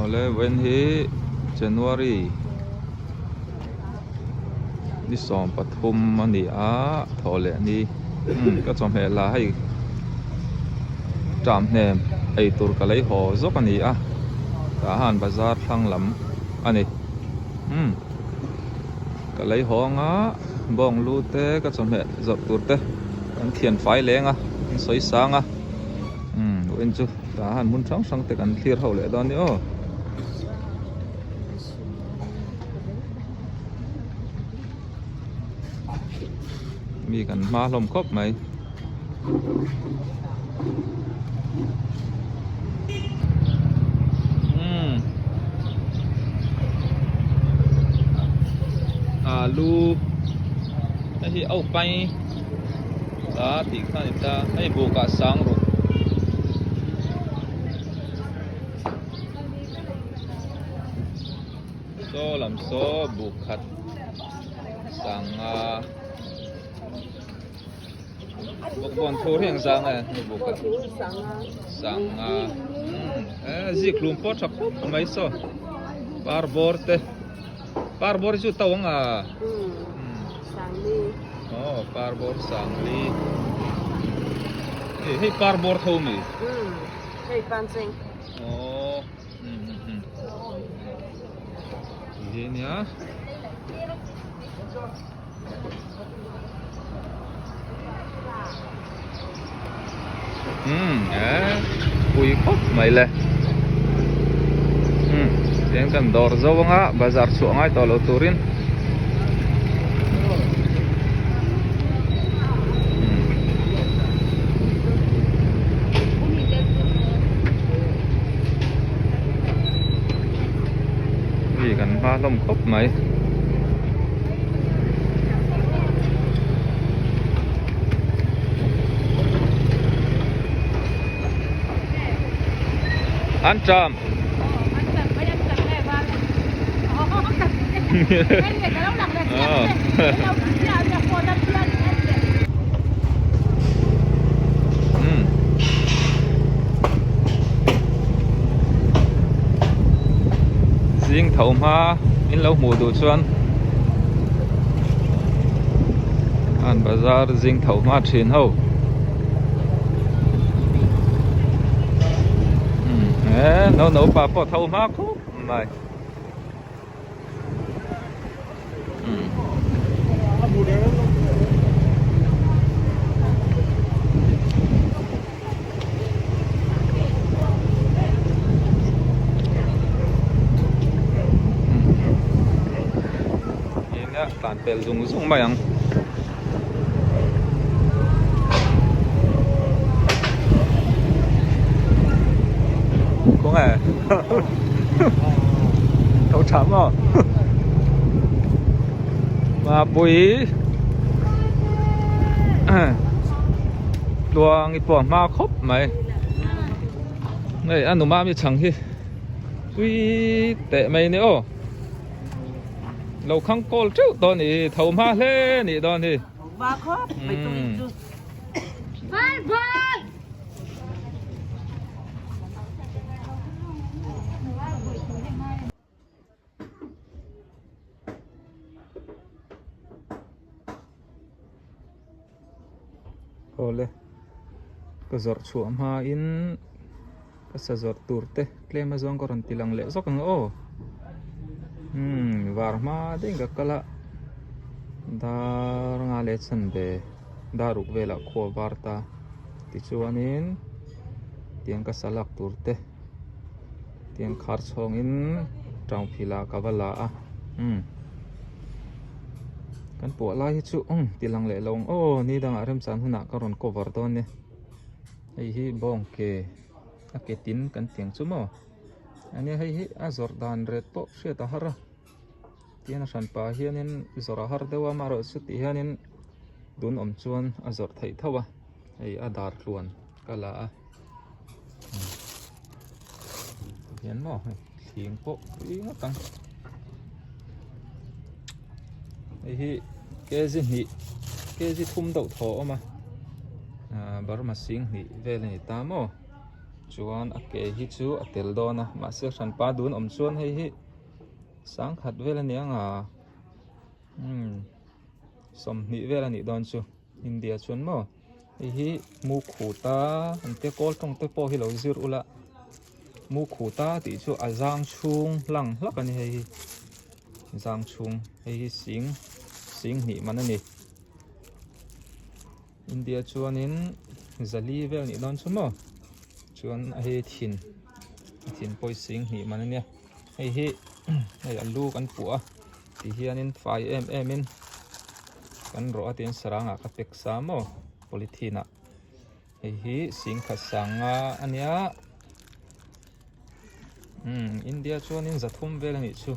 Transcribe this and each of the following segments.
ole when hi January ni som pathum ani a thole ni ka chom he la hai tram hnem ei tur ka lei ho zok ani a ta han bazar thlang lam ani ka lei ho nga bong lu te ka chom he zot tur te kan thian fai lenga soi sang a wen chu ta han mun sang sang te kan clear ho le don ni oมีกันมาลมครบไหมลูกไอ้ที่เอาไปตาติดข้างตาให้บุกสังรุโซลำโซบุกขัดสังบุกบอลโทรเรียงสังบุกขัดสังzicลุมปอดสักปุ๊บไม่โซปาร์บอร์เตปาร์บอร์จุดตาวงสังลีปาร์บอร์สังลีให้ปาร์บอร์เท่ามีให้ปันซิงini ya ui khóc mày lệ tiếng cần đor dâu ngã bazar xuống ngay tàu turin vì cần pha lông khóc mày ăn trộm riêng thầu ma in lâu mùa đủ xuân ăn bazar riêng thầu ma trên hậu nấu bà bỏ thầu ma khúc mày tàn pel dùng dùng mày ăn có nghe thấu chấm à mà bùi đùa nghịch bỏ ma khóc mày này ăn đồ ma bị chẳng hi ui tệ mày nữa lâu khăng col trước đó nè thầu ma lên nè đó nè ba khóc mày tụi bye bye ole ka zor chuam ha in ka sa zor turte klema zong koron tilang le zok ang o varma ding ka kala dar nga le chan be daruk vela kho varta ti chuanin tiang ka salak turte tiang khar chhong in tang phila ka wala a kan po lai chu tilang le long o ni dang aram chan huna karon cover don ne ei hi bong ke aketin kan tiang chu mo ani hei hi azordan ret po she ta hara tiana san pa hianin zora har dewa maro su ti hianin dun om chuan azor thei thawa ei adar luan kala a hian mo thing po inga tang ei hi kezi thum deuh thaw oma bar ma sing ni vel ni ta mo chuan a ke hi chu a tel dawna mahse hran pa dun awm chuan hei hi sang khat vel ani anga som hnih vel ani dawn chu India chuan mo hei hi mu khuta an te kol tong te pawh hi lo zir ula mu khuta tih chu a zang chhung hlang hlak ani hei hi zang chhung hei hi sing hnih man ani India chuanin zali vel ni dawn chu mo chuan a hei thin pawh sing hnih man ania hei hi hei alu kan puah ti hianin 5mm in kan ro atin saranga ka pek sa mo polythene a hei hi sing khasanga ania India chuanin zathum vel ani chu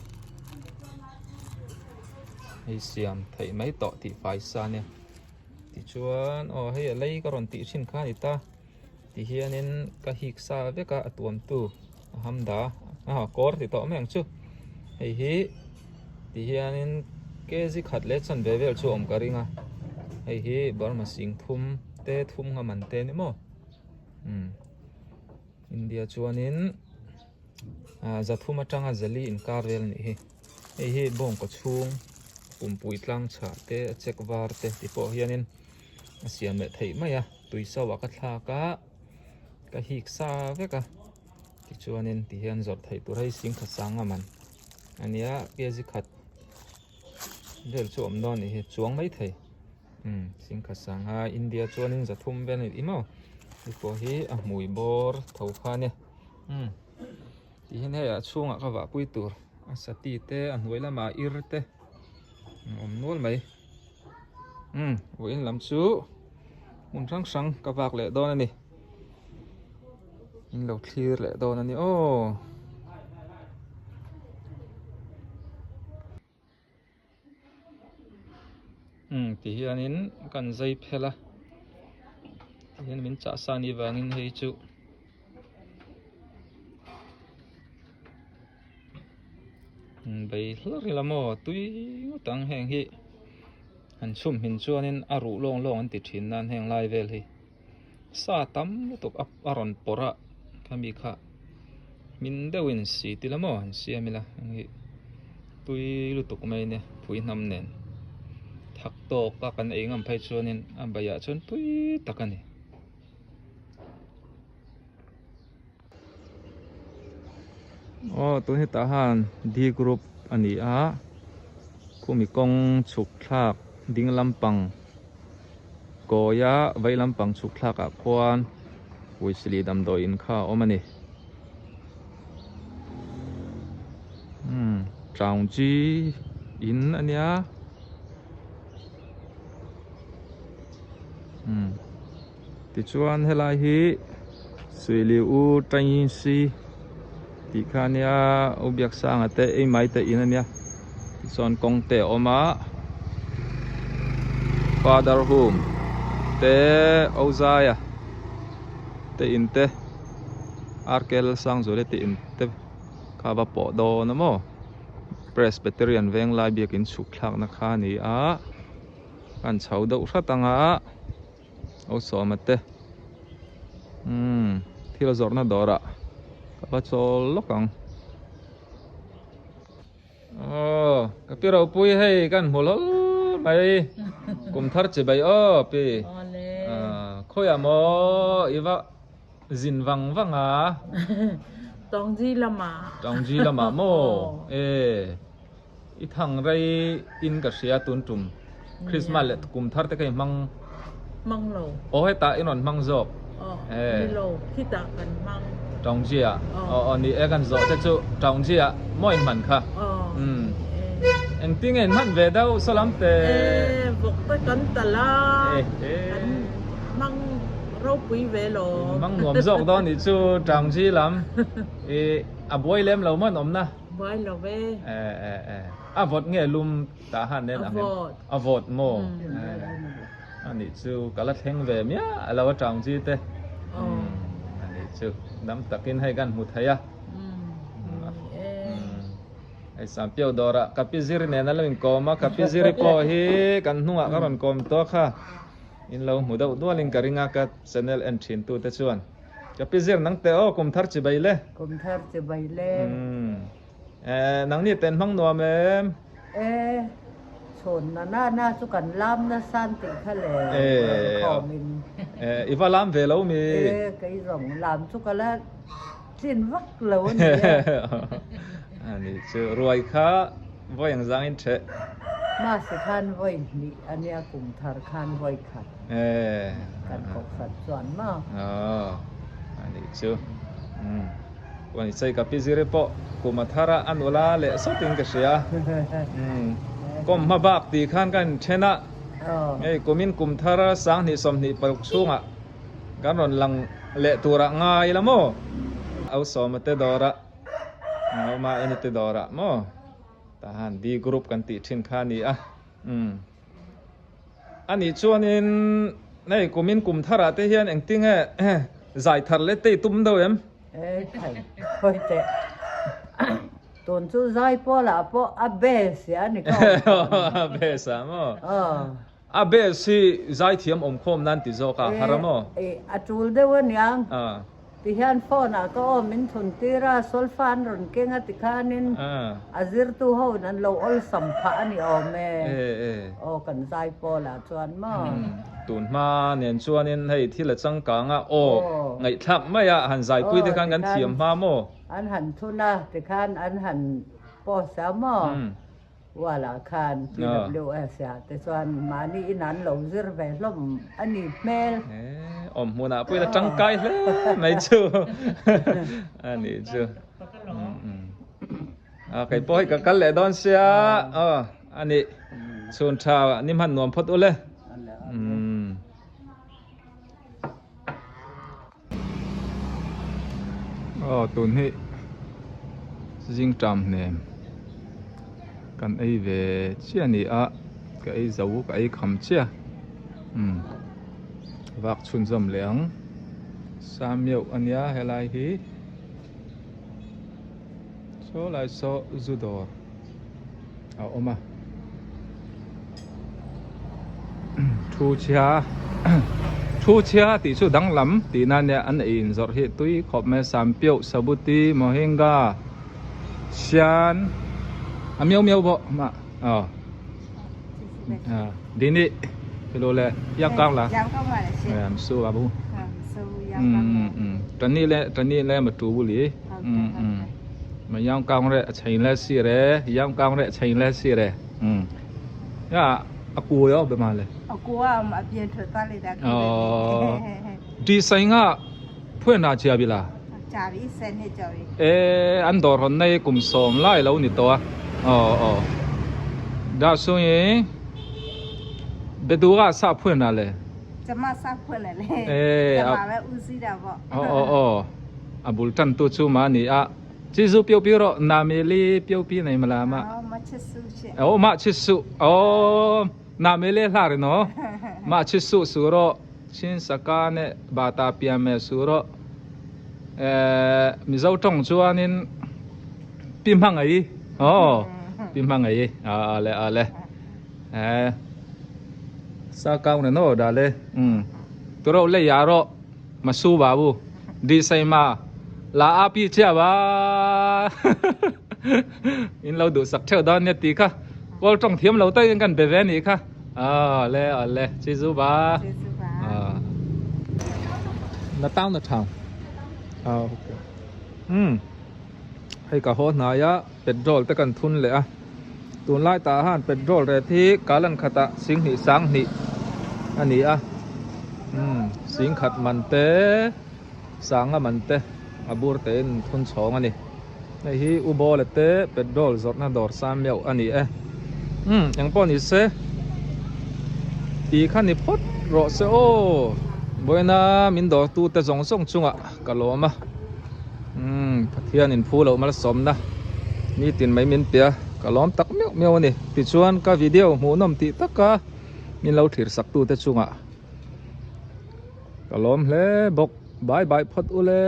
hei siam thei mai to ti fai sa nia ti chuan hei lei ka ron ti thin kha ni ta ti hianin ka hik sa veka atuam tu hamda kor ti to meng chu hei hi ti hianin kezi khat le chan ve vel chu om ka ringa hei hi Burma sing thum te thum nga man te ni mo India chuanin zathum atanga zali in kar vel ni hi hei hi bong ko chung pumpui tlang cha te chek var te ti pawh hianin a siam le thei mai a tuisawa ka thla ka hik sa veka ti chuanin ti hian zor thei tur hei sing khasanga man ania kezi khat vel chu om dawn ni hi chuang mai thei sing khasanga India chuanin zathum vel ni mo ti pawh hi a hmui bor tho kha nia ti hin hei a chhungah ka vah pui tur a sati te a hnuai lama ir te om nual mai voin lam chu mun hrang ka vak le dawn ani in lo thlir le dawn ani ti hianin kan zai phela ti hian min cha sani wangin hei chu bei hlari lamo tui tang heng hi an chum hin chuanin a ru lawng an ti thin nan heng lai vel hi sa tam tuk aron pora khami kha min deuin si ti lamo an siamila hi tui lutuk mai ne phui nam nen thak to ka kan engam phai chuanin abaya chun tui takani tu hi ta han D group ani a khumi kong chuk thlak ding lampang koya vai lampang chuk thlak a khuan puisli dam do in kha omani traung ji in ania ti chuan helai hi suili u train si ti khania ubyak sang ate ei mai te in ania ti chuan kong te oma father home te ozaya te in te arkel sang zole te in te khaba po do na mo Presbyterian veng lai biak in chuk thlak na kha ni a kan chho do hratanga o somate thil zorna dora ka chol lokang kapiro pui hei kan holol mai kum thar che bai pi khoya mo iwa zin wanga tongji lama mo i thang rai in ka sia tun tum Christmas le kum thar te kai mang lo he ta inon mang zop lo kita kan mang tongji a ni e kan zo te chu tongji a moi man kha en ting en man ve dau salam te vok ta kan tala kan mang ro pui ve lo mang nuam zok do ni chu tongji lam a boy lem lo man om na boy lo ve a vot nge lum ta han nen a vot mo ani chu kala theng ve mya alawa tongji te ani chu dam takin hai gan mu thaya ai sampio dora kapizir ne na lawin koma kapizir po hi kan hnunga karon kom to kha in lo muda udwalin karinga ka channel and thin tu te chuan กับพี่เสียงนังเตอกุมทัดจีใบเล่ กุมเธอจะใบเล่นังนี่เป็นห้องนอนเอ็มชนน่าสุกันลามน่าสันติทะเลขอมินอีฟ้าลามเวลมีcái dòng làm cho cái là tiền vắt lâu này anh ấy chưa rồi khá voi yang giang in thế mà sẽ khan voi nị anh ấy cũng thar khan voi khát cần cọc phật chuẩn mà anh ấy chưaวันนี้ใส่กับพี่ซิริปกุมาธาระอันวลาเละสติงกษยาก็มาบักตีขันกันเช่นน่ะกุมินกุมธาระสังนิสมนิปลุกช่วงอ่ะการนอนหลังเละตัวระง่ายละโมเอาสมเตดอระเอามาเอ็นเตดอระโมทหารดีกรุ๊ปกันติทิ้งข้านี้อ่ะอันนี้ชวนอินในกุมินกุมธาระเทียนเองติ้งใจทัดเละตีตุ้มเดียวเอ็มthầy thôi tệ tuần chú dai po là po abe xia này con abe sao mà abe si dai thiam khom nan ti zo ka haramo atul de wan yang ti hian phone ko min thun tira solfan ron kenga ti khanin azir tu ho nan lo ol sampha ani me kan dai po là chuan maตุนมาเนี่ยชวนเนี่ยให้ที่ละจังกังอ่ะไงทักไม่อ่ะหันใจคุยที่กันเทียมมาโมอันหันทุนะที่คันอันหันปอสามอว่าละคันที่เร็วเสียแต่ส่วนมานี่นั้นเราซื้อไปล้มอันนี้แม่มูน่ะคุยละจังไกลเลยไม่เชื่ออันนี้เชื่อใครปล่อยกับกันแหละดอนเสียอันนี้ชวนชาวนี่มันนวมพดอุเลยตุนให้จิงจำเนี่ยกันไอเวเชี่ยนี่อ่ะกับไอเจ้ากับไอคำเชี่ยวักชุนจำเหลียงสามเมียวอันยาเฮลัยฮีโซไลโซจูดอร์เอาออกมาทูเชียติสุดังลำตีนั่นเนี่ยอันอินจอดเหตุตุยขอบแม่สามเปียวสบุตีมอเฮงกาเชียนเมียวบ่มาดีนี่ไปดูเลยยังกลางละสู้อาบูตอนนี้แหละมาตูบุรีมายังกลางเลยใช้แล้วสิเรยังกลางเลยใช้แล้วสิเรย่าaku ya bagaimana? Aku am abian tertali dah. Di sana pun nak cari bila? Cari sen ni cari. Andor hendak kumsom lai lau ni toa. Dah sunyi. Berdua sah pun nak le. Cuma sah pun nak le. Cuma le usi dah bo. Abul tan tu cuma ni Cisu piu-piu ro nameli piu-piu ni malama. Mak cisu. Nameli lari no. Mak cisu suro chin sakane bata piame suro. Mizau tong chuanin pimpang ai. Pimpang ai. Ale. Sakau ne no dale. Turo le yaro masu babu. Di sai maลาอาปีเจ้าบ้าอินเราดูสักเท่าดอนเนี่ยตีค่ะว่าจ้องเทียมเราเต้นกันเบเวนี่ค่ะเลยชิซูบ้าน้าตั้งน้าทางให้กับโหดนายะเป็ดโรลตะกันทุนเลยตุนไล่ตาห่านเป็ดโรลเลยที่กาลันขตะสิงหิสังหิอันนี้สิงขัดมันเตสังมันเตabu ten thun chong ani nei hi ubo le te petrol zot na dor sam meu ani yang pon ni se ti khan ni phot ro se boina min dor tu te jong song chunga kaloma pathian in phu lo mal som na ni tin mai min pia kalom tak meu ani ti chuan ka video mu nom ti taka min lo thir sak tu te chunga kalom hle bok bye phot ule